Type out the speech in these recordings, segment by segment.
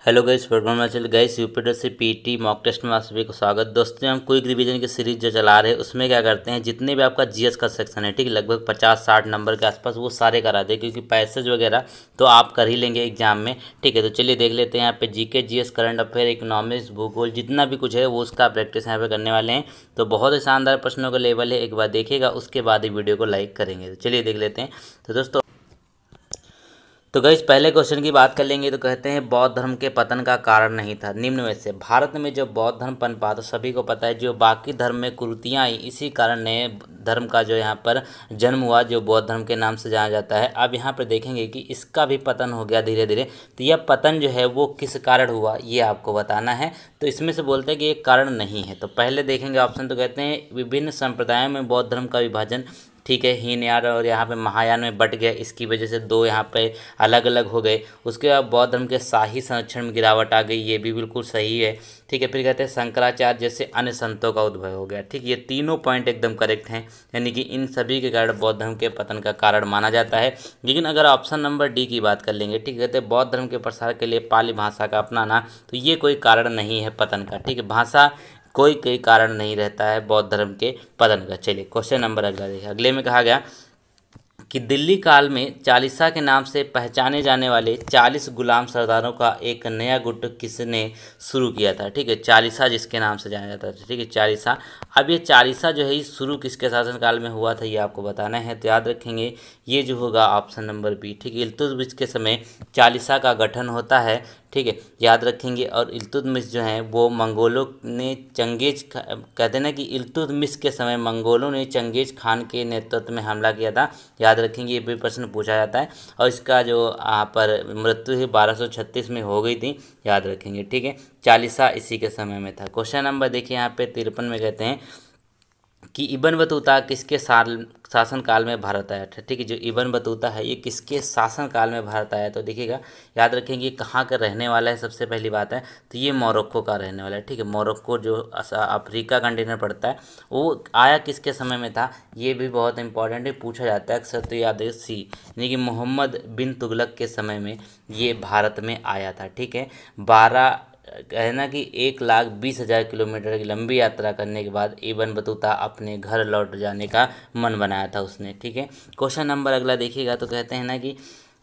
Hello guys, programme में चल guys यूपीटर से पीटी मॉक टेस्ट में आप सभी को स्वागत। दोस्तों, हम क्विक रिवीजन की सीरीज जो चला रहे हैं उसमें क्या करते हैं, जितने भी आपका जीएस का सेक्शन है, ठीक है, लगभग 50-60 नंबर के आसपास वो सारे करा दे, क्योंकि पैसेज वगैरह तो आप कर ही लेंगे एग्जाम में। ठीक है, तो चलिए देख लेते हैं। यहाँ पे GK, GS, current affair, economics, भूगोल, जितना भी कुछ है वो उसका प्रैक्टिस यहाँ पे करने वाले हैं। तो बहुत ही शानदार प्रश्नों का लेवल है, एक बार देखिएगा, उसके बाद ही वीडियो को लाइक करेंगे। तो चलिए देख लेते हैं। तो दोस्तों, तो गाइस पहले क्वेश्चन की बात कर लेंगे। तो कहते हैं बौद्ध धर्म के पतन का कारण नहीं था निम्न में से। भारत में जो बौद्ध धर्म पनपा, तो सभी को पता है, जो बाकी धर्म में कुरीतियाँ आई, इसी कारण नए धर्म का जो यहाँ पर जन्म हुआ, जो बौद्ध धर्म के नाम से जाना जाता है। अब यहाँ पर देखेंगे कि इसका भी पतन हो गया धीरे धीरे। तो यह पतन जो है वो किस कारण हुआ, ये आपको बताना है। तो इसमें से बोलते हैं कि एक कारण नहीं है। तो पहले देखेंगे ऑप्शन। तो कहते हैं विभिन्न संप्रदायों में बौद्ध धर्म का विभाजन, ठीक है, हीनयान और यहाँ पे महायान में बट गया, इसकी वजह से दो यहाँ पे अलग अलग हो गए। उसके बाद बौद्ध धर्म के शाही संरक्षण में गिरावट आ गई, ये भी बिल्कुल सही है। ठीक है, फिर कहते हैं शंकराचार्य जैसे अन्य संतों का उद्भव हो गया। ठीक, ये तीनों पॉइंट एकदम करेक्ट हैं, यानी कि इन सभी के कारण बौद्ध धर्म के पतन का कारण माना जाता है। लेकिन अगर ऑप्शन नंबर डी की बात कर लेंगे, ठीक है, कहते हैं बौद्ध धर्म के प्रसार के लिए पाली भाषा का अपनाना, तो ये कोई कारण नहीं है पतन का। ठीक है, भाषा कोई कारण नहीं रहता है बौद्ध धर्म के पतन का। चलिए क्वेश्चन नंबर अगला देखिए। अगले में कहा गया कि दिल्ली काल में चालीसा के नाम से पहचाने जाने वाले 40 गुलाम सरदारों का एक नया गुट किसने शुरू किया था। ठीक है, चालीसा जिसके नाम से जाना जाता था। ठीक है, चालीसा। अब ये चालीसा जो है शुरू किसके शासनकाल में हुआ था, ये आपको बताना है। तो याद रखेंगे ये जो होगा ऑप्शन नंबर बी। ठीक है, इल्तुतमिश के समय चालीसा का गठन होता है। ठीक है, याद रखेंगे। और इल्तुतमिश जो है वो मंगोलों ने कहते हैं ना कि इल्तुतमिश के समय मंगोलों ने चंगेज खान के नेतृत्व में हमला किया था। याद रखेंगे, ये भी प्रश्न पूछा जाता है। और इसका जो यहाँ पर मृत्यु है 1236 में हो गई थी, याद रखेंगे। ठीक है, चालीसा इसी के समय में था। क्वेश्चन नंबर देखिए यहाँ पे 53 में कहते हैं कि इब्न बतूता किसके शासनकाल में भारत आया था। ठीक है, जो इब्न बतूता है ये किसके शासनकाल में भारत आया, तो देखिएगा, याद रखेंगे कहाँ का रहने वाला है। सबसे पहली बात है तो ये मोरक्को का रहने वाला है। ठीक है, मोरक्को जो अफ्रीका कंटिनेंट पड़ता है, वो आया किसके समय में था, ये भी बहुत इंपॉर्टेंट है, पूछा जाता है अक्सर। तो याद है सी, यानी कि मोहम्मद बिन तुगलक के समय में ये भारत में आया था। ठीक है, 12 कहना कि 1,20,000 किलोमीटर की लंबी यात्रा करने के बाद इब्न बतूता अपने घर लौट जाने का मन बनाया था उसने। ठीक है, क्वेश्चन नंबर अगला देखिएगा। तो कहते हैं ना कि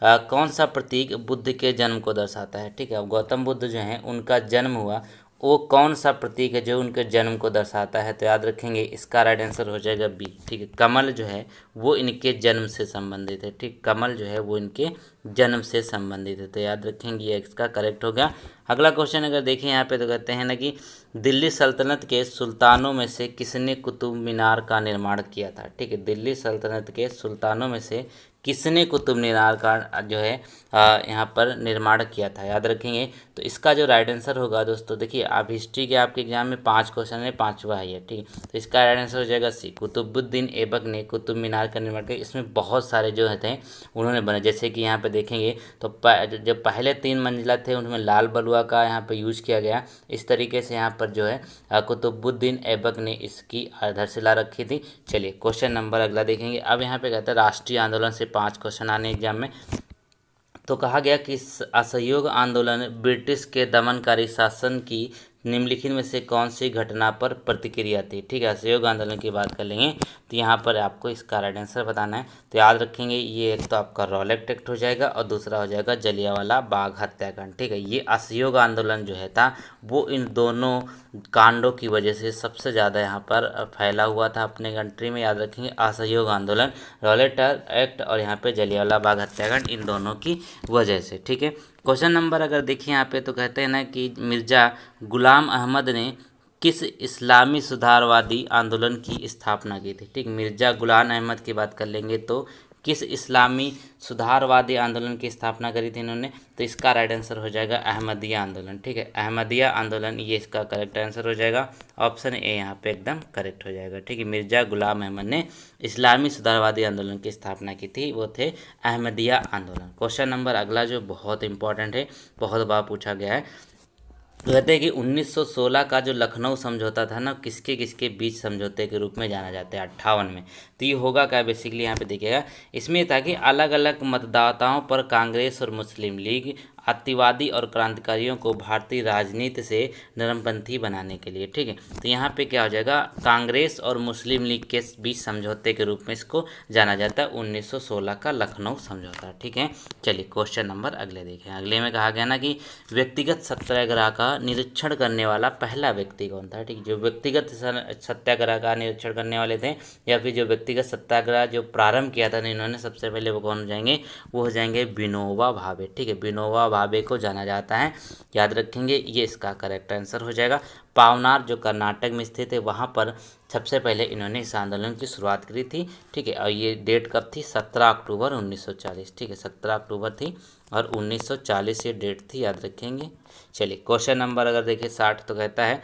कौन सा प्रतीक बुद्ध के जन्म को दर्शाता है। ठीक है, अब गौतम बुद्ध जो हैं उनका जन्म हुआ, वो कौन सा प्रतीक है जो उनके जन्म को दर्शाता है, तो याद रखेंगे इसका राइट आंसर हो जाएगा बी। ठीक है, कमल जो है वो इनके जन्म से संबंधित है। ठीक, कमल जो है वो इनके जन्म से संबंधित है, तो याद रखेंगे ये इसका करेक्ट हो गया। अगला क्वेश्चन अगर देखें यहाँ पे, तो कहते हैं ना कि दिल्ली सल्तनत के सुल्तानों में से किसने कुतुब मीनार का निर्माण किया था। ठीक है, दिल्ली सल्तनत के सुल्तानों में से किसने कुतुब मीनार का जो है यहाँ पर निर्माण किया था, याद रखेंगे। तो इसका जो राइट आंसर होगा दोस्तों, देखिए आप हिस्ट्री के आपके एग्जाम में 5 क्वेश्चन है, 5वां है ये। ठीक है, तो इसका राइट आंसर हो जाएगा सी, कुतुबुद्दीन ऐबक ने कुतुब मीनार का निर्माण किया। इसमें बहुत सारे जो थे उन्होंने बने, जैसे कि यहाँ पे देखेंगे तो जब पहले 3 मंजिला थे उनमें लाल बलुआ का यहाँ पे यूज किया गया। इस तरीके से यहाँ पर जो है कुतुबुद्दीन ऐबक ने इसकी आधारशिला रखी थी। चलिए क्वेश्चन नंबर अगला देखेंगे। अब यहाँ पे कहता है राष्ट्रीय आंदोलन से 5 क्वेश्चन आने एग्जाम में। तो कहा गया कि असहयोग आंदोलन ब्रिटिश के दमनकारी शासन की निम्नलिखित में से कौन सी घटना पर प्रतिक्रिया थी। ठीक है, असहयोग आंदोलन की बात कर लेंगे तो यहाँ पर आपको इसका राइट आंसर बताना है। तो याद रखेंगे ये एक तो आपका रॉलेट एक्ट हो जाएगा और दूसरा हो जाएगा जलियांवाला बाग हत्याकांड। ठीक है, ये असहयोग आंदोलन जो है था वो इन दोनों कांडों की वजह से सबसे ज़्यादा यहाँ पर फैला हुआ था अपने कंट्री में। याद रखेंगे असहयोग आंदोलन, रॉलेट एक्ट और यहाँ पे जलियांवाला बाग हत्याकांड, इन दोनों की वजह से। ठीक है, क्वेश्चन नंबर अगर देखिए यहाँ पे, तो कहते हैं ना कि मिर्ज़ा गुलाम अहमद ने किस इस्लामी सुधारवादी आंदोलन की स्थापना की थी। ठीक, मिर्ज़ा गुलाम अहमद की बात कर लेंगे तो किस इस्लामी सुधारवादी आंदोलन की स्थापना करी थी इन्होंने, तो इसका राइट आंसर हो जाएगा अहमदिया आंदोलन। ठीक है, अहमदिया आंदोलन ये इसका करेक्ट आंसर हो जाएगा। ऑप्शन ए यहाँ पे एकदम करेक्ट हो जाएगा। ठीक है, मिर्ज़ा गुलाम अहमद ने इस्लामी सुधारवादी आंदोलन की स्थापना की थी, वो थे अहमदिया आंदोलन। क्वेश्चन नंबर अगला जो बहुत इंपॉर्टेंट है, बहुत बार पूछा गया है, कहते हैं कि 1916 का जो लखनऊ समझौता था ना, किसके किसके बीच समझौते के रूप में जाना जाता है 58 में। तो ये होगा क्या बेसिकली यहाँ पे देखिएगा, इसमें था कि अलग अलग मतदाताओं पर कांग्रेस और मुस्लिम लीग अतिवादी और क्रांतिकारियों को भारतीय राजनीति से नरमपंथी बनाने के लिए। ठीक है, तो यहाँ पे क्या हो जाएगा, कांग्रेस और मुस्लिम लीग के बीच समझौते के रूप में इसको जाना जाता है, 1916 का लखनऊ समझौता। ठीक है, चलिए क्वेश्चन नंबर अगले देखें। अगले में कहा गया ना कि व्यक्तिगत सत्याग्रह का निरीक्षण करने वाला पहला व्यक्ति कौन था। ठीक है, जो व्यक्तिगत सत्याग्रह का निरीक्षण करने वाले थे या फिर जो व्यक्तिगत सत्याग्रह जो प्रारंभ किया था इन्होंने, सबसे पहले वो कौन हो जाएंगे, वो हो जाएंगे विनोबा भावे। ठीक है, विनोबा भावे को जाना जाता है, याद रखेंगे, ये इसका करेक्ट आंसर हो जाएगा। पावनार जो कर्नाटक में स्थित है वहाँ पर सबसे पहले इन्होंने इस आंदोलन की शुरुआत करी थी। ठीक है, और ये डेट कब थी, 17 अक्टूबर 1940। ठीक है, 17 अक्टूबर थी और 1940 ये डेट थी, याद रखेंगे। चलिए क्वेश्चन नंबर अगर देखिए 60, तो कहता है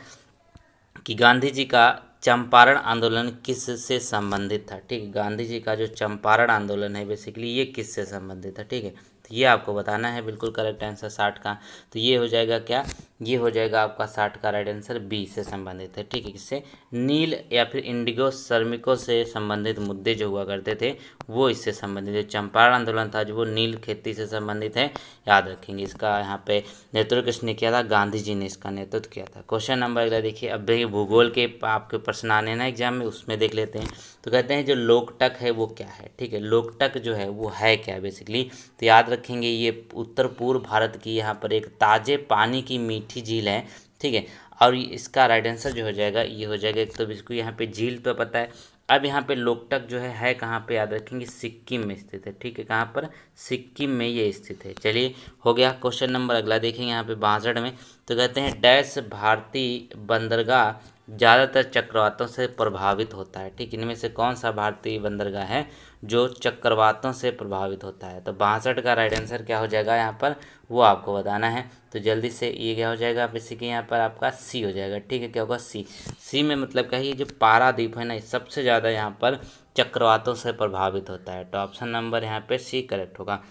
कि गांधी जी का चंपारण आंदोलन किस से संबंधित था। ठीक है, गांधी जी का जो चंपारण आंदोलन है बेसिकली ये किस से संबंधित था। ठीक है, तो ये आपको बताना है, बिल्कुल करेक्ट आंसर 60 का। तो ये हो जाएगा क्या, ये हो जाएगा आपका 60 का राइट आंसर बी से संबंधित है। ठीक है, किससे, नील या फिर इंडिगो श्रमिकों से संबंधित मुद्दे जो हुआ करते थे वो इससे संबंधित है। चंपारण आंदोलन था जो वो नील खेती से संबंधित है, याद रखेंगे। इसका यहाँ पे नेतृत्व किसने किया था, गांधी जी ने इसका नेतृत्व किया था। क्वेश्चन नंबर अगला देखिए, अब देखिए भूगोल के आपके प्रश्न आने ना एग्जाम में, उसमें देख लेते हैं। तो कहते हैं जो लोकटक है वो क्या है। ठीक है, लोकटक जो है वो है क्या बेसिकली, तो याद रखेंगे ये उत्तर पूर्व भारत की यहाँ पर एक ताजे पानी की मीठी झील है। ठीक है, और इसका राइट आंसर जो हो जाएगा ये हो जाएगा, एक तो इसको यहाँ पे झील तो पता है, अब यहाँ पे लोकटक जो है कहाँ पे, याद रखेंगे सिक्किम में स्थित है। ठीक है, कहाँ पर, सिक्किम में ये स्थित है। चलिए हो गया। क्वेश्चन नंबर अगला देखेंगे यहाँ पे 62 में, तो कहते हैं डैश भारतीय बंदरगाह ज़्यादातर चक्रवातों से प्रभावित होता है। ठीक, इनमें से कौन सा भारतीय बंदरगाह है जो चक्रवातों से प्रभावित होता है। तो 62 का राइट आंसर क्या हो जाएगा यहाँ पर, वो आपको बताना है। तो जल्दी से ये क्या हो जाएगा, बेसिकली यहाँ पर आपका सी हो जाएगा। ठीक है, क्या होगा, सी। सी में मतलब क्या है, ये जो पारादीप है ना, सबसे ज़्यादा यहाँ पर चक्रवातों से प्रभावित होता है। तो ऑप्शन नंबर यहाँ पे सी करेक्ट होगा।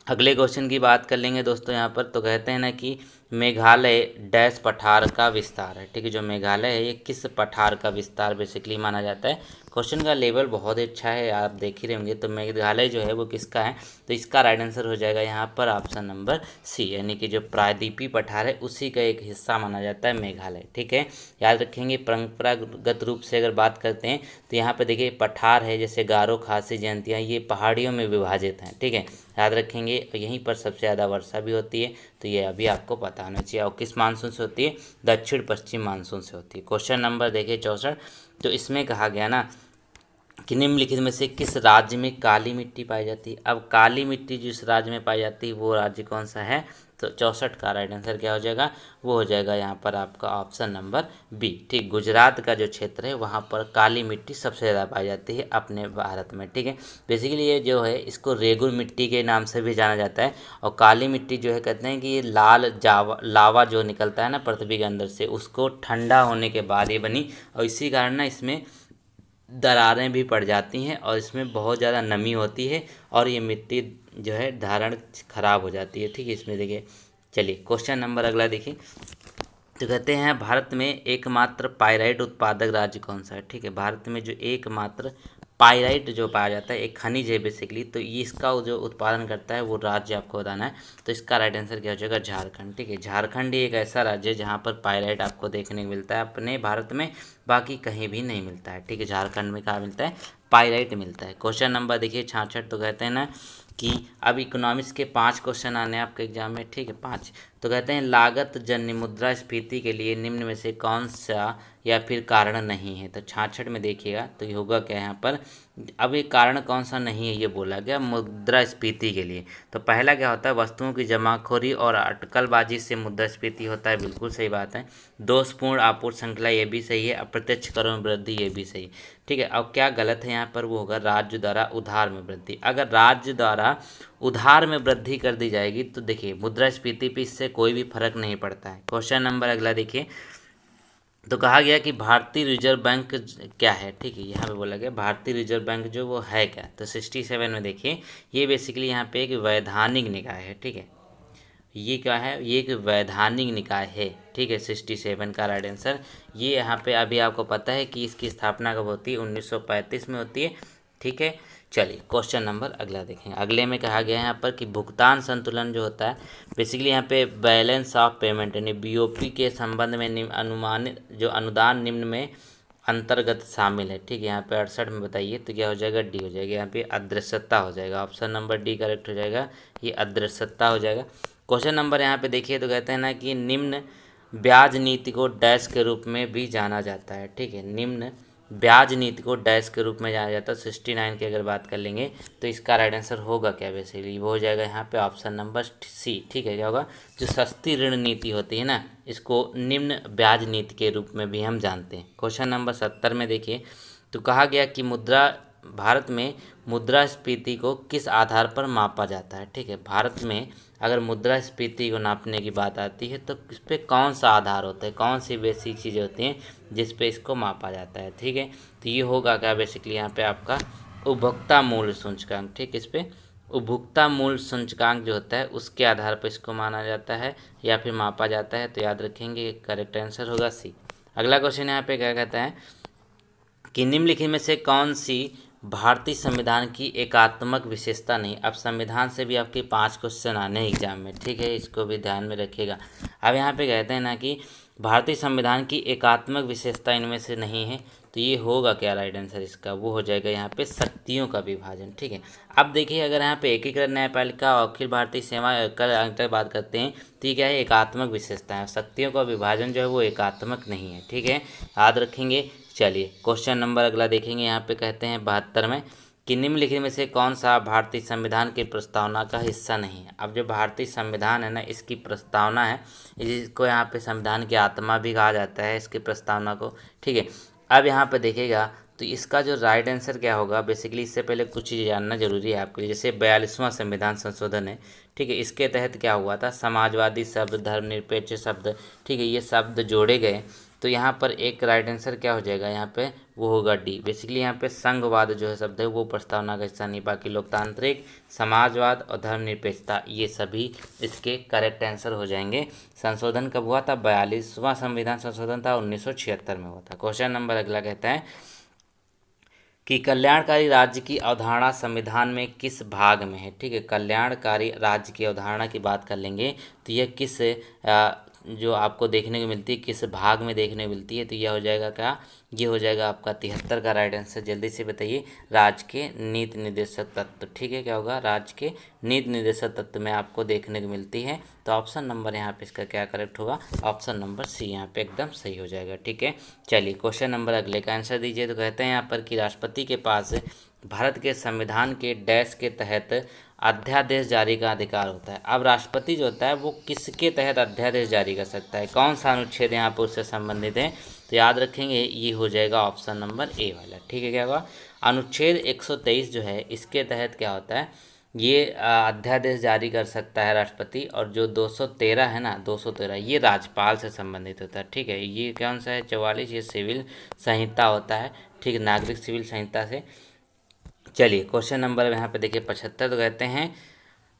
अगले क्वेश्चन की बात कर लेंगे दोस्तों यहाँ पर, तो कहते हैं ना कि मेघालय डैश पठार का विस्तार है। ठीक है, जो मेघालय है ये किस पठार का विस्तार बेसिकली माना जाता है। क्वेश्चन का लेवल बहुत ही अच्छा है, आप देख ही रहे होंगे। तो मेघालय जो है वो किसका है, तो इसका राइट आंसर हो जाएगा यहाँ पर ऑप्शन नंबर सी, यानी कि जो प्रायद्वीपीय पठार है उसी का एक हिस्सा माना जाता है मेघालय। ठीक है, याद रखेंगे। परंपरागत रूप से अगर बात करते हैं तो यहाँ पर देखिए पठार है, जैसे गारो, खासी, जयंतिया, ये पहाड़ियों में विभाजित हैं। ठीक है, याद रखेंगे। यहीं पर सबसे ज़्यादा वर्षा भी होती है, तो ये अभी आपको पता होना चाहिए। और किस मानसून से होती है, दक्षिण पश्चिम मानसून से होती है। क्वेश्चन नंबर देखिए 64, तो इसमें कहा गया ना कि निम्नलिखित में से किस राज्य में काली मिट्टी पाई जाती है। अब काली मिट्टी जिस राज्य में पाई जाती है वो राज्य कौन सा है, तो 64 का राइट आंसर क्या हो जाएगा, वो हो जाएगा यहाँ पर आपका ऑप्शन नंबर बी। ठीक, गुजरात का जो क्षेत्र है वहाँ पर काली मिट्टी सबसे ज़्यादा पाई जाती है अपने भारत में। ठीक है, बेसिकली ये जो है इसको रेगुर मिट्टी के नाम से भी जाना जाता है। और काली मिट्टी जो है कहते हैं कि ये लाल लावा जो निकलता है ना पृथ्वी के अंदर से, उसको ठंडा होने के बाद ये बनी, और इसी कारण ना इसमें दरारें भी पड़ जाती हैं और इसमें बहुत ज़्यादा नमी होती है और ये मिट्टी जो है धारण खराब हो जाती है। ठीक है, इसमें देखिए। चलिए क्वेश्चन नंबर अगला देखिए, तो कहते हैं भारत में एकमात्र पाइराइट उत्पादक राज्य कौन सा है। ठीक है, भारत में जो एकमात्र पाइराइट जो पाया जाता है, एक खनिज है बेसिकली, तो ये इसका जो उत्पादन करता है वो राज्य आपको बताना है। तो इसका राइट आंसर क्या हो जाएगा, झारखंड। ठीक है, झारखंड एक ऐसा राज्य है जहाँ पर पाइराइट आपको देखने को मिलता है अपने भारत में, बाकी कहीं भी नहीं मिलता है। ठीक है, झारखंड में कहाँ मिलता है, पाइराइट मिलता है। क्वेश्चन नंबर देखिए 66, तो कहते हैं ना कि अब इकोनॉमिक्स के 5 क्वेश्चन आने हैं आपके एग्जाम में। ठीक है, 5। तो कहते हैं लागत जन्य मुद्रास्फीति के लिए निम्न में से कौन सा या फिर कारण नहीं है। तो 66 में देखिएगा तो ये होगा क्या यहाँ पर, अब ये कारण कौन सा नहीं है ये बोला गया मुद्रास्फीति के लिए। तो पहला क्या होता है, वस्तुओं की जमाखोरी और अटकलबाजी से मुद्रास्फीति होता है, बिल्कुल सही बात है। दोषपूर्ण आपूर्ति श्रृंखला ये भी सही है। अप्रत्यक्ष करों में वृद्धि ये भी सही। ठीक है, अब क्या गलत है यहाँ पर, वो होगा राज्य द्वारा उधार में वृद्धि। अगर राज्य द्वारा उधार में वृद्धि कर दी जाएगी तो देखिए मुद्रास्फीति पे इससे कोई भी फर्क नहीं पड़ता है। क्वेश्चन नंबर अगला देखिए, तो कहा गया कि भारतीय रिजर्व बैंक क्या है। ठीक है, यहाँ पे बोला गया भारतीय रिजर्व बैंक जो वो है क्या। तो 67 में देखिए, ये बेसिकली यहाँ पे एक वैधानिक निकाय है। ठीक है, ये क्या है, ये एक वैधानिक निकाय है। ठीक है, 67 का राइट आंसर। ये यहाँ पे अभी आपको पता है कि इसकी स्थापना कब होती है, 1935 में होती है। ठीक है, चलिए क्वेश्चन नंबर अगला देखेंगे। अगले में कहा गया है यहाँ पर कि भुगतान संतुलन जो होता है बेसिकली यहाँ पे बैलेंस ऑफ पेमेंट यानी बीओपी के संबंध में अनुमानित जो अनुदान निम्न में अंतर्गत शामिल है। ठीक है, यहाँ पे 68 में बताइए तो क्या हो जाएगा, डी हो जाएगा। यहाँ पे अदृश्यता हो जाएगा, ऑप्शन नंबर डी करेक्ट हो जाएगा, ये अदृश्यता हो जाएगा। क्वेश्चन नंबर यहाँ पे देखिए तो कहते हैं ना कि निम्न ब्याज नीति को डैश के रूप में भी जाना जाता है। ठीक है, निम्न ब्याज नीति को डैश के रूप में जाना जाता है। 69 की अगर बात कर लेंगे तो इसका राइट आंसर होगा क्या, बेसिकली वो हो जाएगा यहाँ पे ऑप्शन नंबर सी। ठीक है, क्या होगा, जो सस्ती ऋण नीति होती है ना, इसको निम्न ब्याज नीति के रूप में भी हम जानते हैं। क्वेश्चन नंबर 70 में देखिए तो कहा गया कि भारत में मुद्रास्फीति को किस आधार पर मापा जाता है। ठीक है, भारत में अगर मुद्रास्फीति को नापने की बात आती है तो इस पर कौन सा आधार होता है, कौन सी बेसिक चीज़ें होती हैं जिस पे इसको मापा जाता है। ठीक है, तो ये होगा क्या, बेसिकली यहाँ पे आपका उपभोक्ता मूल्य सूचकांक। ठीक, इस पे उपभोक्ता मूल्य सूचकांक जो होता है उसके आधार पर इसको माना जाता है या फिर मापा जाता है। तो याद रखेंगे करेक्ट आंसर होगा सी। अगला क्वेश्चन यहाँ पे क्या कहता है कि निम्नलिखित में से कौन सी भारतीय संविधान की एकात्मक विशेषता नहीं। अब संविधान से भी आपके 5 क्वेश्चन आने हैं एग्जाम में। ठीक है, इसको भी ध्यान में रखिएगा। अब यहाँ पे कहते हैं ना कि भारतीय संविधान की एकात्मक विशेषता इनमें से नहीं है, तो ये होगा क्या राइट आंसर इसका, वो हो जाएगा यहाँ पे शक्तियों का विभाजन। ठीक है, अब देखिए अगर यहाँ पे एकीकृत न्यायपालिका और अखिल भारतीय सेवा कर अंतर बात करते हैं तो ये क्या है, एकात्मक विशेषता है। शक्तियों का विभाजन जो है वो एकात्मक नहीं है। ठीक है, याद रखेंगे। चलिए क्वेश्चन नंबर अगला देखेंगे। यहाँ पे कहते हैं 72 में कि निम्नलिखित में से कौन सा भारतीय संविधान की प्रस्तावना का हिस्सा नहीं है। अब जो भारतीय संविधान है ना, इसकी प्रस्तावना है, इसको यहाँ पे संविधान की आत्मा भी कहा जाता है इसकी प्रस्तावना को। ठीक है, अब यहाँ पे देखिएगा तो इसका जो राइट आंसर क्या होगा, बेसिकली इससे पहले कुछ चीज़ें जानना जरूरी है आपके लिए। जैसे 42वां संविधान संशोधन है, ठीक है, इसके तहत क्या हुआ था, समाजवादी शब्द, धर्मनिरपेक्ष शब्द, ठीक है, ये शब्द जोड़े गए। तो यहाँ पर एक राइट आंसर क्या हो जाएगा, यहाँ पे वो होगा डी। बेसिकली यहाँ पे संघवाद जो है शब्द है वो प्रस्तावना का हिस्सा नहीं, बाकी लोकतांत्रिक, समाजवाद और धर्मनिरपेक्षता ये सभी इसके करेक्ट आंसर हो जाएंगे। संशोधन कब हुआ था, 42वां संविधान संशोधन था 1976 में हुआ था। क्वेश्चन नंबर अगला कहता है कि कल्याणकारी राज्य की अवधारणा संविधान में किस भाग में है। ठीक है, कल्याणकारी राज्य की अवधारणा की बात कर लेंगे तो यह किस जो आपको देखने को मिलती है, किस भाग में देखने को मिलती है, तो यह हो जाएगा क्या, ये हो जाएगा आपका 73 का राइट आंसर। जल्दी से बताइए, राज्य के नीति निर्देशक तत्व। ठीक है, क्या होगा, राज्य के नीति निर्देशक तत्व में आपको देखने को मिलती है। तो ऑप्शन नंबर यहाँ पे इसका क्या करेक्ट होगा, ऑप्शन नंबर सी यहाँ पे एकदम सही हो जाएगा। ठीक है, चलिए क्वेश्चन नंबर अगले का आंसर दीजिए। तो कहते हैं यहाँ पर कि राष्ट्रपति के पास भारत के संविधान के डैश के तहत अध्यादेश जारी का अधिकार होता है। अब राष्ट्रपति जो होता है वो किसके तहत अध्यादेश जारी कर सकता है, कौन सा अनुच्छेद यहाँ पर उससे संबंधित है, तो याद रखेंगे ये हो जाएगा ऑप्शन नंबर ए वाला। ठीक है, क्या होगा, अनुच्छेद 123 जो है इसके तहत क्या होता है, ये अध्यादेश जारी कर सकता है राष्ट्रपति। और जो 213 है ना, 213 ये राज्यपाल से संबंधित होता है। ठीक है, ये कौन सा है, 44, ये सिविल संहिता होता है। ठीक है, नागरिक सिविल संहिता से। चलिए क्वेश्चन नंबर यहाँ पे देखिए 75, तो कहते हैं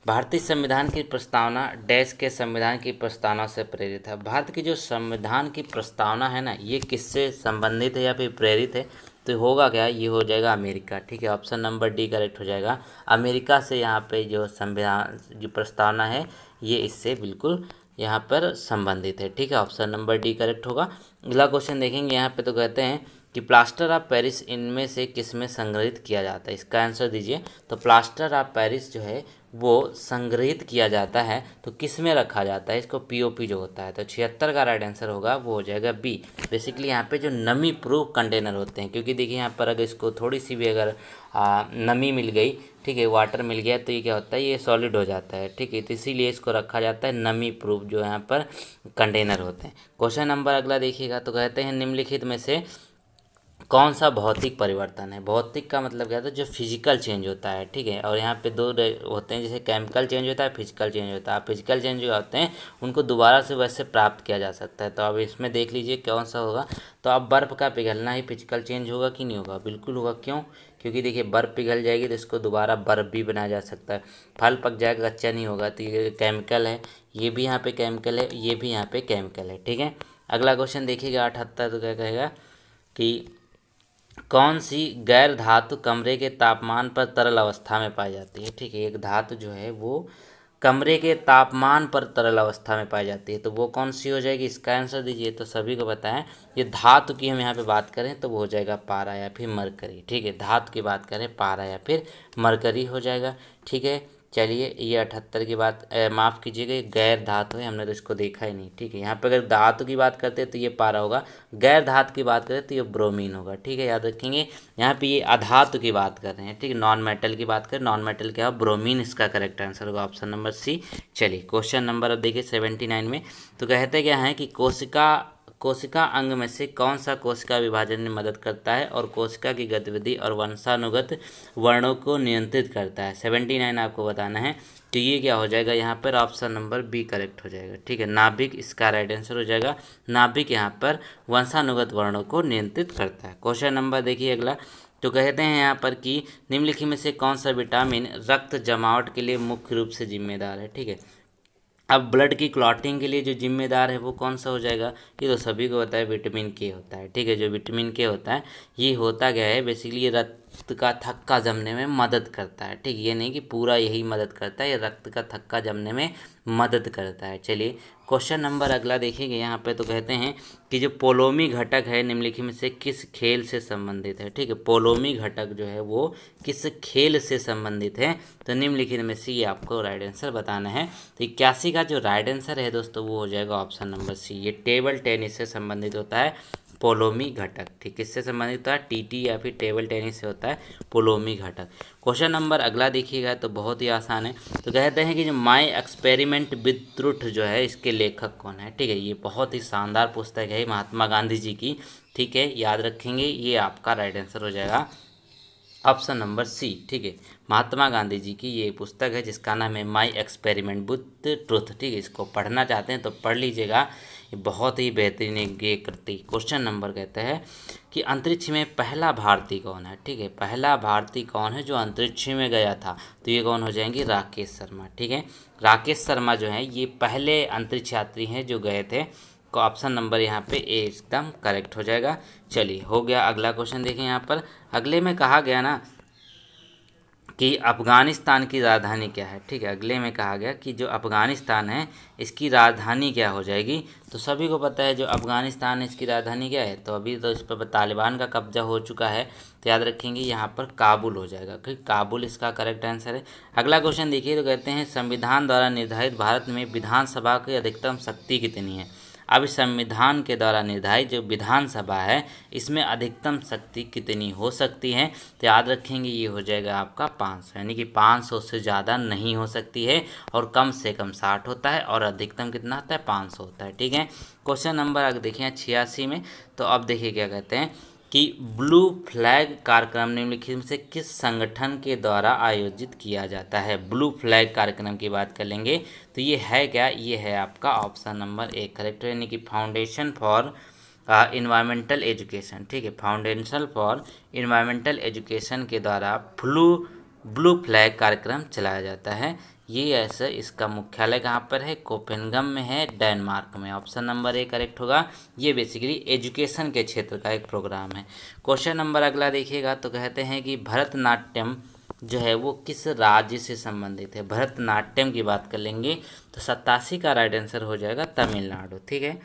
भारतीय संविधान की प्रस्तावना डैश के संविधान की प्रस्तावना से प्रेरित है। भारत की जो संविधान की प्रस्तावना है ना, ये किससे संबंधित है या फिर प्रेरित है, तो होगा क्या, ये हो जाएगा अमेरिका। ठीक है, ऑप्शन नंबर डी करेक्ट हो जाएगा। अमेरिका से यहाँ पे जो संविधान जो प्रस्तावना है ये इससे बिल्कुल यहाँ पर संबंधित है। ठीक है, ऑप्शन नंबर डी करेक्ट होगा। अगला क्वेश्चन देखेंगे यहाँ पे, तो कहते हैं कि प्लास्टर ऑफ पेरिस इनमें से किस में संग्रहित किया जाता है, इसका आंसर दीजिए। तो प्लास्टर ऑफ पेरिस जो है वो संग्रहित किया जाता है तो किस में रखा जाता है, इसको पीओपी जो होता है। तो 76 का राइट आंसर होगा वो हो जाएगा बी। बेसिकली यहाँ पे जो नमी प्रूफ कंटेनर होते हैं, क्योंकि देखिए यहाँ पर अगर इसको थोड़ी सी भी अगर नमी मिल गई, ठीक है, वाटर मिल गया, तो ये क्या होता है, ये सॉलिड हो जाता है। ठीक है, तो इसीलिए इसको रखा जाता है नमी प्रूफ जो यहाँ पर कंटेनर होते हैं। क्वेश्चन नंबर अगला देखिएगा, तो कहते हैं निम्नलिखित में से कौन सा भौतिक परिवर्तन है। भौतिक का मतलब क्या होता है, जो फिजिकल चेंज होता है। ठीक है, और यहाँ पे दो होते हैं, जैसे केमिकल चेंज होता है, फिजिकल चेंज होता है। फिजिकल चेंज जो होते हैं उनको दोबारा से वैसे प्राप्त किया जा सकता है। तो अब इसमें देख लीजिए कौन सा होगा। तो अब बर्फ़ का पिघलना ही फिजिकल चेंज होगा कि नहीं होगा, बिल्कुल होगा। क्यों, क्योंकि देखिए बर्फ़ पिघल जाएगी तो इसको दोबारा बर्फ़ भी बनाया जा सकता है। फल पक जाएगा, कच्चा नहीं होगा, तो ये केमिकल है, ये भी यहाँ पे केमिकल है, ये भी यहाँ पे केमिकल है। ठीक है, अगला क्वेश्चन देखिएगा 78, तो क्या कहेगा कि कौन सी गैर धातु कमरे के तापमान पर तरल अवस्था में पाई जाती है। ठीक है, एक धातु जो है वो कमरे के तापमान पर तरल अवस्था में पाई जाती है, तो वो कौन सी हो जाएगी, इसका आंसर दीजिए। तो सभी को बताएं, ये धातु की हम यहाँ पे बात करें तो वो हो जाएगा पारा या फिर मरकरी। ठीक है, धातु की बात करें पारा या फिर मरकरी हो जाएगा। ठीक है, चलिए ये 78 की बात, माफ़ कीजिएगा, ये गैर धातु है, हमने तो इसको देखा ही नहीं। ठीक है, यहाँ पे अगर धातु की बात करते हैं तो ये पारा होगा, गैर धातु की बात करें तो ये ब्रोमीन होगा। ठीक है, याद रखेंगे। यहाँ पे ये अधातु की बात कर रहे हैं। ठीक है, नॉन मेटल की बात करें, नॉन मेटल क्या है, ब्रोमीन इसका करेक्ट आंसर होगा, ऑप्शन नंबर सी। चलिए क्वेश्चन नंबर अब देखिए 79 में, तो कहते क्या है कि कोशिका अंग में से कौन सा कोशिका विभाजन में मदद करता है और कोशिका की गतिविधि और वंशानुगत वर्णों को नियंत्रित करता है। 79 आपको बताना है, तो ये क्या हो जाएगा, यहाँ पर ऑप्शन नंबर बी करेक्ट हो जाएगा। ठीक है, नाभिक इसका राइट आंसर हो जाएगा। नाभिक यहाँ पर वंशानुगत वर्णों को नियंत्रित करता है। क्वेश्चन नंबर देखिए अगला, तो कहते हैं यहाँ पर कि निम्नलिखित में से कौन सा विटामिन रक्त जमावट के लिए मुख्य रूप से जिम्मेदार है। ठीक है, अब ब्लड की क्लॉटिंग के लिए जो जिम्मेदार है वो कौन सा हो जाएगा, ये तो सभी को पता है, विटामिन के होता है। ठीक है, जो विटामिन के होता है ये होता क्या है, बेसिकली ये रक्त का थक्का जमने में मदद करता है। ठीक, ये नहीं कि पूरा यही मदद करता है, ये रक्त का थक्का जमने में मदद करता है। चलिए क्वेश्चन नंबर अगला देखिएगा यहाँ पे, तो कहते हैं कि जो पोलोमी घटक है निम्नलिखित में से किस खेल से संबंधित है। ठीक है, पोलोमी घटक जो है वो किस खेल से संबंधित है, तो निम्नलिखित में से ये आपको राइट आंसर बताना है। तो 81 का जो राइट आंसर है दोस्तों वो हो जाएगा ऑप्शन नंबर सी, ये टेबल टेनिस से संबंधित होता है पोलोमी घटक। ठीक, किससे संबंधित होता है, टीटी या फिर टेबल टेनिस से होता है पोलोमी घटक। क्वेश्चन नंबर अगला देखिएगा तो बहुत ही आसान है, तो कहते हैं कि जो माय एक्सपेरिमेंट विद ट्रुथ जो है इसके लेखक कौन है। ठीक है, ये बहुत ही शानदार पुस्तक है महात्मा गांधी जी की। ठीक है, याद रखेंगे, ये आपका राइट आंसर हो जाएगा ऑप्शन नंबर सी। ठीक है, महात्मा गांधी जी की ये पुस्तक है जिसका नाम है माय एक्सपेरिमेंट विद ट्रुथ। ठीक है, इसको पढ़ना चाहते हैं तो पढ़ लीजिएगा, ये बहुत ही बेहतरीन ये करती। क्वेश्चन नंबर कहते हैं कि अंतरिक्ष में पहला भारतीय कौन है। ठीक है, पहला भारतीय कौन है जो अंतरिक्ष में गया था, तो ये कौन हो जाएंगे, राकेश शर्मा। ठीक है, राकेश शर्मा जो है ये पहले अंतरिक्ष यात्री हैं जो गए थे, को ऑप्शन नंबर यहाँ पे ए एकदम करेक्ट हो जाएगा। चलिए हो गया, अगला क्वेश्चन देखें यहाँ पर, अगले में कहा गया ना कि अफ़गानिस्तान की राजधानी क्या है। ठीक है, अगले में कहा गया कि जो अफ़गानिस्तान है इसकी राजधानी क्या हो जाएगी, तो सभी को पता है जो अफ़गानिस्तान है इसकी राजधानी क्या है, तो अभी तो इस पर तालिबान का कब्जा हो चुका है, तो याद रखेंगे यहाँ पर काबुल हो जाएगा। ठीक, काबुल इसका करेक्ट आंसर है। अगला क्वेश्चन देखिए, तो कहते हैं संविधान द्वारा निर्धारित भारत में विधानसभा की अधिकतम शक्ति कितनी है। अब इस संविधान के द्वारा निर्धारित जो विधानसभा है इसमें अधिकतम शक्ति कितनी हो सकती है, तो याद रखेंगे ये हो जाएगा आपका 500, यानी कि 500 से ज़्यादा नहीं हो सकती है, और कम से कम 60 होता है और अधिकतम कितना होता है 500 होता है। ठीक है, क्वेश्चन नंबर अगर देखिए 86 में, तो अब देखिए क्या कहते हैं कि ब्लू फ्लैग कार्यक्रम निम्नलिखित में से किस संगठन के द्वारा आयोजित किया जाता है। ब्लू फ्लैग कार्यक्रम की बात कर लेंगे तो ये है क्या, ये है आपका ऑप्शन नंबर ए करेक्ट, यानी कि फाउंडेशन फॉर इन्वायरमेंटल एजुकेशन। ठीक है, फाउंडेशन फॉर इन्वायरमेंटल एजुकेशन के द्वारा ब्लू फ्लैग कार्यक्रम चलाया जाता है। ये ऐसा, इसका मुख्यालय कहाँ पर है, कोपेनगम में है, डेनमार्क में। ऑप्शन नंबर ए करेक्ट होगा। ये बेसिकली एजुकेशन के क्षेत्र का एक प्रोग्राम है। क्वेश्चन नंबर अगला देखिएगा, तो कहते हैं कि भरतनाट्यम जो है वो किस राज्य से संबंधित है। भरतनाट्यम की बात कर लेंगे तो 87 का राइट आंसर हो जाएगा तमिलनाडु। ठीक है,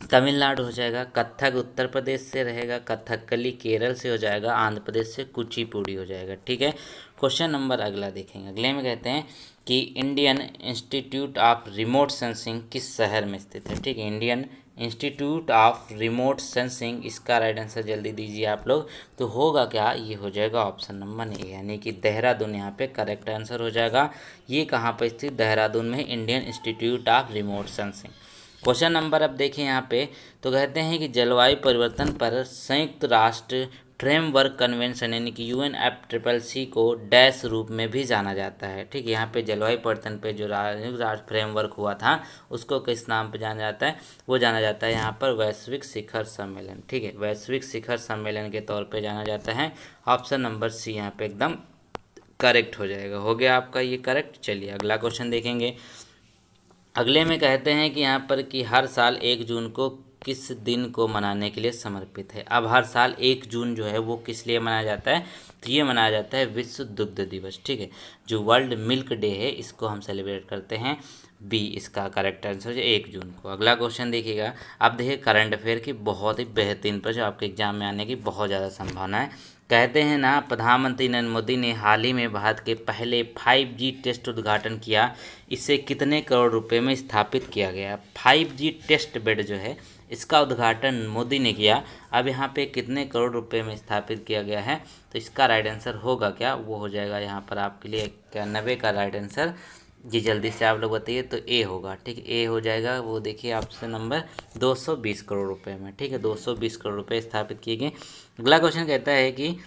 तमिलनाडु हो जाएगा। कथक उत्तर प्रदेश से रहेगा, कथकली केरल से हो जाएगा, आंध्र प्रदेश से कुचिपुड़ी हो जाएगा। ठीक है, क्वेश्चन नंबर अगला देखेंगे। अगले में कहते हैं कि Indian institute of remote sensing किस शहर में स्थित है। ठीक है, Indian institute of remote sensing, इसका राइट आंसर जल्दी दीजिए आप लोग, तो होगा क्या, ये हो जाएगा ऑप्शन नंबर ए, यानी कि देहरादून यहाँ पे करेक्ट आंसर हो जाएगा। ये कहाँ पर स्थित, देहरादून में Indian institute of remote sensing. Question number अब देखें यहाँ पे, तो कहते हैं कि जलवायु परिवर्तन पर संयुक्त राष्ट्र फ्रेमवर्क कन्वेंशन यानी कि UNFCCC को डैश रूप में भी जाना जाता है। ठीक है, यहाँ पे जलवायु परिवर्तन पे जो राष्ट्र फ्रेमवर्क हुआ था उसको किस नाम पे जाना जाता है, वो जाना जाता है यहाँ पर वैश्विक शिखर सम्मेलन। ठीक है, वैश्विक शिखर सम्मेलन के तौर पे जाना जाता है। ऑप्शन नंबर सी यहाँ पे एकदम करेक्ट हो जाएगा। हो गया आपका ये करेक्ट। चलिए अगला क्वेश्चन देखेंगे। अगले में कहते हैं कि यहाँ पर कि हर साल 1 जून को किस दिन को मनाने के लिए समर्पित है? अब हर साल 1 जून जो है वो किस लिए मनाया जाता है? तो ये मनाया जाता है विश्व दुग्ध दिवस, ठीक है, जो वर्ल्ड मिल्क डे है इसको हम सेलिब्रेट करते हैं। बी इसका करेक्ट आंसर है 1 जून को। अगला क्वेश्चन देखिएगा, आप देखिए करंट अफेयर की बहुत ही बेहतरीन पर जो आपके एग्जाम में आने की बहुत ज़्यादा संभावना है। कहते हैं ना, प्रधानमंत्री नरेंद्र मोदी ने हाल ही में भारत के पहले 5G टेस्ट उद्घाटन किया। इसे कितने करोड़ रुपए में स्थापित किया गया? 5G टेस्ट बेड जो है इसका उद्घाटन मोदी ने किया। अब यहाँ पे कितने करोड़ रुपए में स्थापित किया गया है? तो इसका राइट आंसर होगा क्या? वो हो जाएगा यहाँ पर आपके लिए 91 का राइट आंसर। जी जल्दी से आप लोग बताइए। तो ए होगा, ठीक है, ए हो जाएगा। वो देखिए ऑप्शन नंबर 220 करोड़ रुपए में, ठीक है, 220 करोड़ रुपए स्थापित किए गए। अगला क्वेश्चन कहता है कि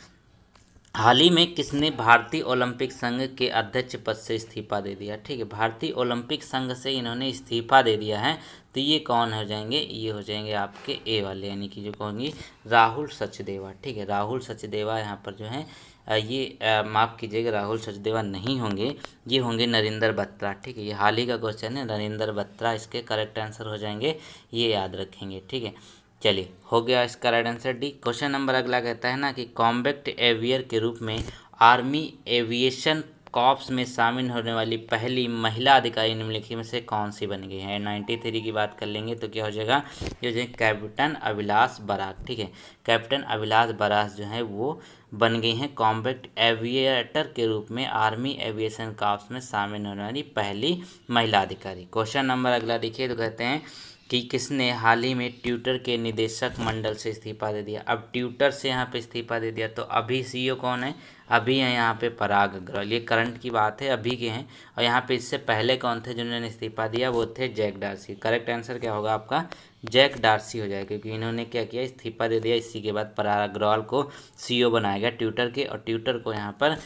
हाल ही में किसने भारतीय ओलंपिक संघ के अध्यक्ष पद से इस्तीफा दे दिया? ठीक है, भारतीय ओलंपिक संघ से इन्होंने इस्तीफा दे दिया है। तो ये कौन हो जाएंगे? ये हो जाएंगे आपके ए वाले, यानी कि जो कहोंगी राहुल सचदेवा, ठीक है, राहुल सचदेवा यहाँ पर जो है ये माफ़ कीजिएगा, राहुल सचदेवा नहीं होंगे, ये होंगे नरेंद्र बत्रा, ठीक है, ये हाल ही का क्वेश्चन है, नरेंद्र बत्रा इसके करेक्ट आंसर हो जाएंगे, ये याद रखेंगे, ठीक है। चलिए हो गया इसका right answer D. Question number अगला कहता है ना कि कॉम्बैट एवियर के रूप में आर्मी एविएशन कॉर्प्स में शामिल होने वाली पहली महिला अधिकारी निम्नलिखित में से कौन सी बन गई है? 93 की बात कर लेंगे तो क्या हो जाएगा? ये हो जाएगा कैप्टन अभिलाष बराक, ठीक है, कैप्टन अभिलाष बराक जो है वो बन गई हैं कॉम्बैट एविएटर के रूप में आर्मी एविएशन कॉर्प्स में शामिल होने वाली पहली महिला अधिकारी। क्वेश्चन नंबर अगला देखिए, तो कहते हैं कि किसने हाल ही में ट्विटर के निदेशक मंडल से इस्तीफा दे दिया? अब ट्विटर से यहाँ पे इस्तीफा दे दिया, तो अभी सीईओ कौन है? अभी है यहाँ पे पराग अग्रवाल, ये करंट की बात है, अभी के हैं। और यहाँ पे इससे पहले कौन थे जिन्होंने इस्तीफा दिया? वो थे जैक डार्सी। करेक्ट आंसर क्या होगा आपका? जैक डार्सी हो जाएगा, क्योंकि इन्होंने क्या किया? इस्तीफा दे दिया। इसी के बाद पराग अग्रवाल को सीईओ बनाया गया ट्विटर के, और ट्विटर को यहाँ पर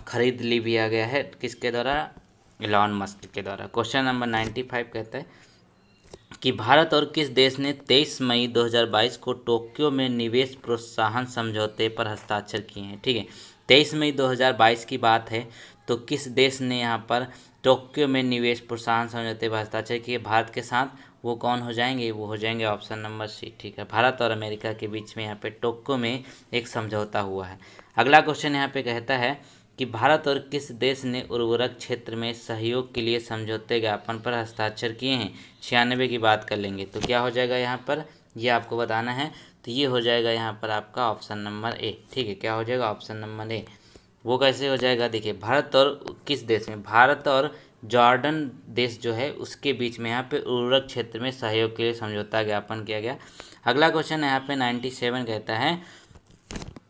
खरीद लिया गया है किसके द्वारा? एलॉन मस्क के द्वारा। क्वेश्चन नंबर 95 कहता है कि भारत और किस देश ने 23 मई 2022 को टोक्यो में निवेश प्रोत्साहन समझौते पर हस्ताक्षर किए हैं? ठीक है, 23 मई 2022 की बात है, तो किस देश ने यहाँ पर टोक्यो में निवेश प्रोत्साहन समझौते पर हस्ताक्षर किए भारत के साथ? वो कौन हो जाएंगे? वो हो जाएंगे ऑप्शन नंबर सी, ठीक है, भारत और अमेरिका के बीच में यहाँ पे टोक्यो में एक समझौता हुआ है। अगला क्वेश्चन यहाँ पे कहता है कि भारत और किस देश ने उर्वरक क्षेत्र में सहयोग के लिए समझौते ज्ञापन पर हस्ताक्षर किए हैं? 96 की बात कर लेंगे तो क्या हो जाएगा यहाँ पर? ये आपको बताना है। तो ये हो जाएगा यहाँ पर आपका ऑप्शन नंबर ए, ठीक है, क्या हो जाएगा? Option number A. वो कैसे हो जाएगा? देखिए, भारत और किस देश में? भारत और जॉर्डन देश जो है उसके बीच में यहाँ पे उर्वरक क्षेत्र में सहयोग के लिए समझौता ज्ञापन किया गया। अगला क्वेश्चन यहाँ पे 97 कहता है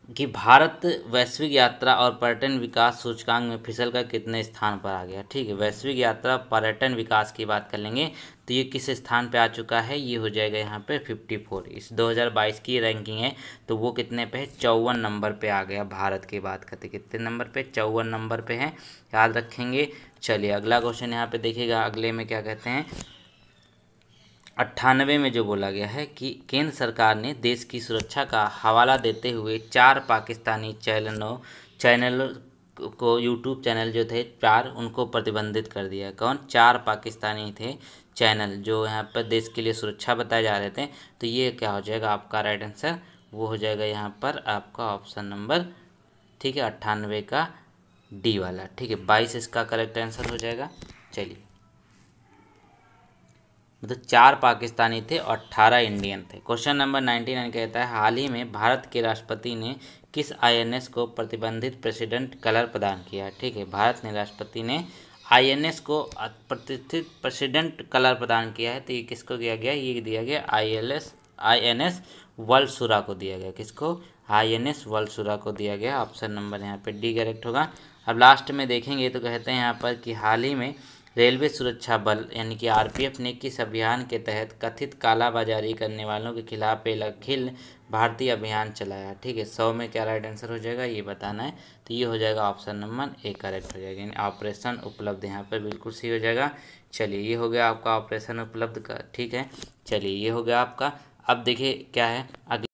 कि भारत वैश्विक यात्रा और पर्यटन विकास सूचकांक में फिसल कर कितने स्थान पर आ गया? ठीक है, वैश्विक यात्रा पर्यटन विकास की बात कर लेंगे तो ये किस स्थान पे आ चुका है? ये हो जाएगा यहाँ पे 54। इस 2022 की रैंकिंग है, तो वो कितने पे है? 54 नंबर पे आ गया। भारत की बात करते कितने नंबर पे? 54 नंबर पे है, याद रखेंगे। चलिए अगला क्वेश्चन यहाँ पे देखिएगा, अगले में क्या कहते हैं? 98 में जो बोला गया है कि केंद्र सरकार ने देश की सुरक्षा का हवाला देते हुए 4 पाकिस्तानी चैनलों को, यूट्यूब चैनल जो थे 4, उनको प्रतिबंधित कर दिया। कौन? 4 पाकिस्तानी थे चैनल जो यहाँ पर देश के लिए सुरक्षा बताए जा रहे थे। तो ये क्या हो जाएगा आपका राइट आंसर? वो हो जाएगा यहाँ पर आपका ऑप्शन नंबर, ठीक है, 98 का डी वाला, ठीक है, 22 इसका करेक्ट आंसर हो जाएगा। चलिए, मतलब 4 पाकिस्तानी थे और 18 इंडियन थे। क्वेश्चन नंबर 99 कहता है हाल ही में भारत के राष्ट्रपति ने किस आईएनएस को प्रतिबंधित प्रेसिडेंट कलर प्रदान किया? ठीक है, भारत ने राष्ट्रपति ने आईएनएस को प्रतिबंधित प्रेसिडेंट कलर प्रदान किया है। तो ये किसको दिया गया? ये दिया गया आईएनएस वलसुरा को दिया गया। किसको? आईएनएस वलसुरा को दिया गया। ऑप्शन नंबर यहाँ पे डी करेक्ट होगा। अब लास्ट में देखेंगे तो कहते हैं यहाँ पर कि हाल ही में रेलवे सुरक्षा बल यानी कि आरपीएफ ने किस अभियान के तहत कथित कालाबाजारी करने वालों के खिलाफ एक अखिल भारतीय अभियान चलाया? ठीक है, 100 में क्या राइट आंसर हो जाएगा ये बताना है। तो ये हो जाएगा ऑप्शन नंबर ए करेक्ट हो जाएगा, यानी ऑपरेशन उपलब्ध यहाँ पर बिल्कुल सही हो जाएगा। चलिए ये हो गया आपका ऑपरेशन उपलब्ध का, ठीक है। चलिए ये हो गया आपका। अब देखिए क्या है अगला